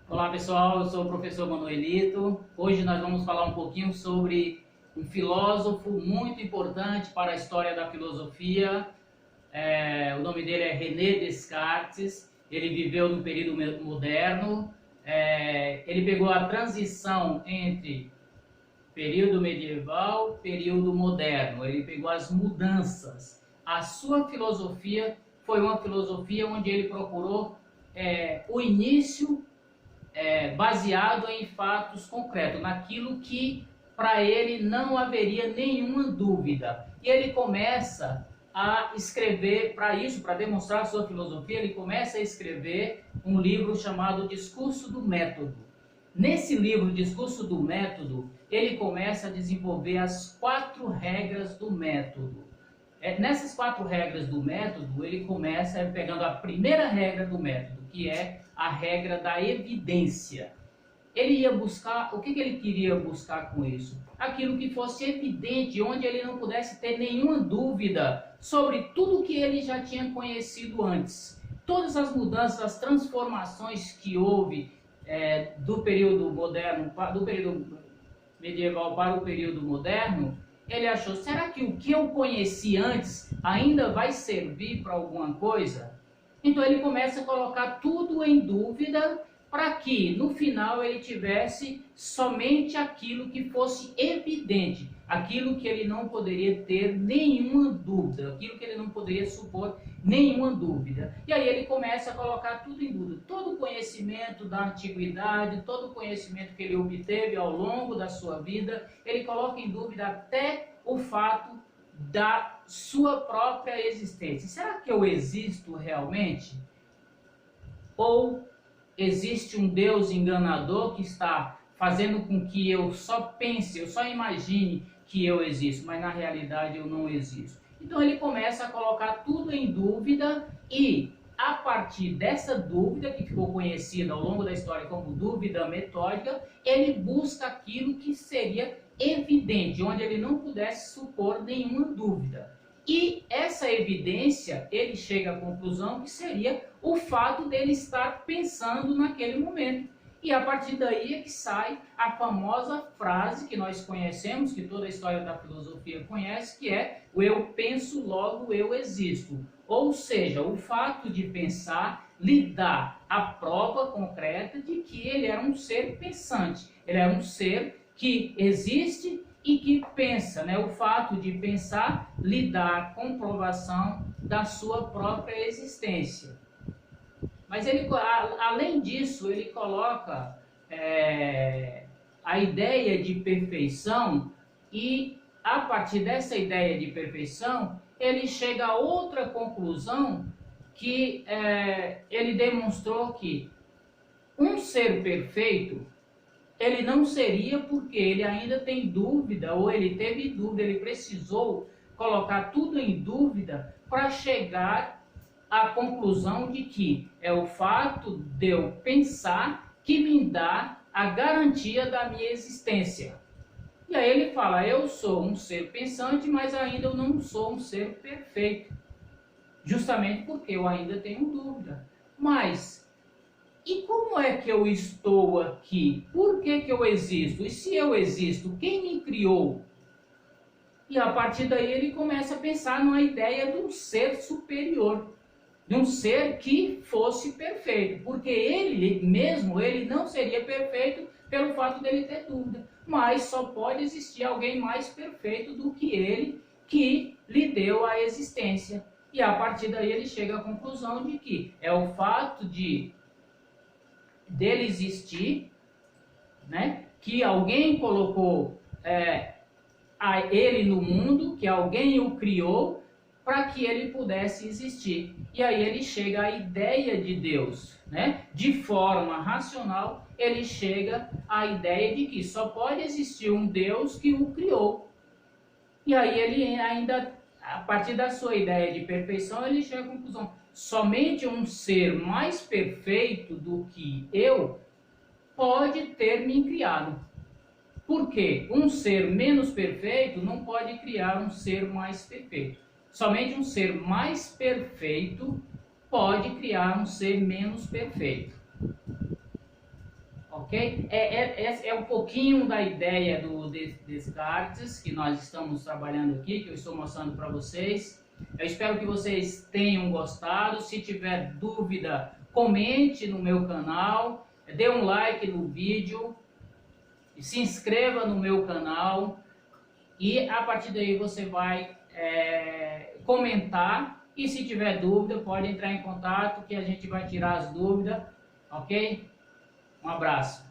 Olá pessoal, eu sou o professor Manuelito. Hoje nós vamos falar um pouquinho sobre um filósofo muito importante para a história da filosofia. O nome dele é René Descartes. Ele viveu no período moderno. Ele pegou a transição entre período medieval, período moderno. Ele pegou as mudanças. A sua filosofia foi uma filosofia onde ele procurou o início baseado em fatos concretos, naquilo que para ele não haveria nenhuma dúvida. E ele começa a escrever, para demonstrar a sua filosofia, ele começa a escrever um livro chamado Discurso do Método. Nesse livro, Discurso do Método, ele começa a desenvolver as 4 regras do método. Nessas 4 regras do método, ele começa pegando a primeira regra do método, que é a regra da evidência. Ele ia buscar, o que ele queria buscar com isso? Aquilo que fosse evidente, onde ele não pudesse ter nenhuma dúvida sobre tudo que ele já tinha conhecido antes. Todas as mudanças, as transformações que houve do período moderno, do período medieval para o período moderno, ele achou, será que o que eu conheci antes ainda vai servir para alguma coisa? Então ele começa a colocar tudo em dúvida para que no final ele tivesse somente aquilo que fosse evidente, aquilo que ele não poderia ter nenhuma dúvida, aquilo que ele não poderia supor nenhuma dúvida. E aí ele começa a colocar tudo em dúvida, todo o conhecimento da antiguidade, todo o conhecimento que ele obteve ao longo da sua vida, ele coloca em dúvida até o fato da sua própria existência. Será que eu existo realmente? Ou existe um Deus enganador que está fazendo com que eu só pense, eu só imagine que eu existo, mas na realidade eu não existo? Então ele começa a colocar tudo em dúvida e, a partir dessa dúvida, que ficou conhecida ao longo da história como dúvida metódica, ele busca aquilo que seria evidente, onde ele não pudesse supor nenhuma dúvida. E essa evidência, ele chega à conclusão que seria o fato dele estar pensando naquele momento. E a partir daí é que sai a famosa frase que nós conhecemos, que toda a história da filosofia conhece, que é o eu penso, logo eu existo. Ou seja, o fato de pensar lhe dá a prova concreta de que ele era um ser pensante, ele era um ser que existe e que pensa, né? O fato de pensar lhe dá a comprovação da sua própria existência. Mas ele, além disso, ele coloca a ideia de perfeição e, a partir dessa ideia de perfeição, ele chega a outra conclusão que ele demonstrou que um ser perfeito ele não seria porque ele ainda tem dúvida, ou ele teve dúvida, ele precisou colocar tudo em dúvida para chegar à conclusão de que é o fato de eu pensar que me dá a garantia da minha existência. E aí ele fala, eu sou um ser pensante, mas ainda eu não sou um ser perfeito, justamente porque eu ainda tenho dúvida. Mas e como é que eu estou aqui? Por que eu existo? E se eu existo, quem me criou? E a partir daí ele começa a pensar numa ideia de um ser superior, de um ser que fosse perfeito, porque ele mesmo, ele não seria perfeito pelo fato dele ter dúvida, mas só pode existir alguém mais perfeito do que ele, que lhe deu a existência. E a partir daí ele chega à conclusão de que é o fato dele existir, né? Que alguém colocou ele no mundo, que alguém o criou para que ele pudesse existir. E aí ele chega à ideia de Deus, né? De forma racional, ele chega à ideia de que só pode existir um Deus que o criou. E aí ele ainda, a partir da sua ideia de perfeição, ele chega à conclusão, somente um ser mais perfeito do que eu pode ter me criado. Por quê? Um ser menos perfeito não pode criar um ser mais perfeito. Somente um ser mais perfeito pode criar um ser menos perfeito. ok? Esse é um pouquinho da ideia do Descartes que nós estamos trabalhando aqui, que eu estou mostrando para vocês. Eu espero que vocês tenham gostado. Se tiver dúvida, comente no meu canal, dê um like no vídeo, se inscreva no meu canal e a partir daí você vai comentar, e se tiver dúvida pode entrar em contato que a gente vai tirar as dúvidas, ok? Um abraço.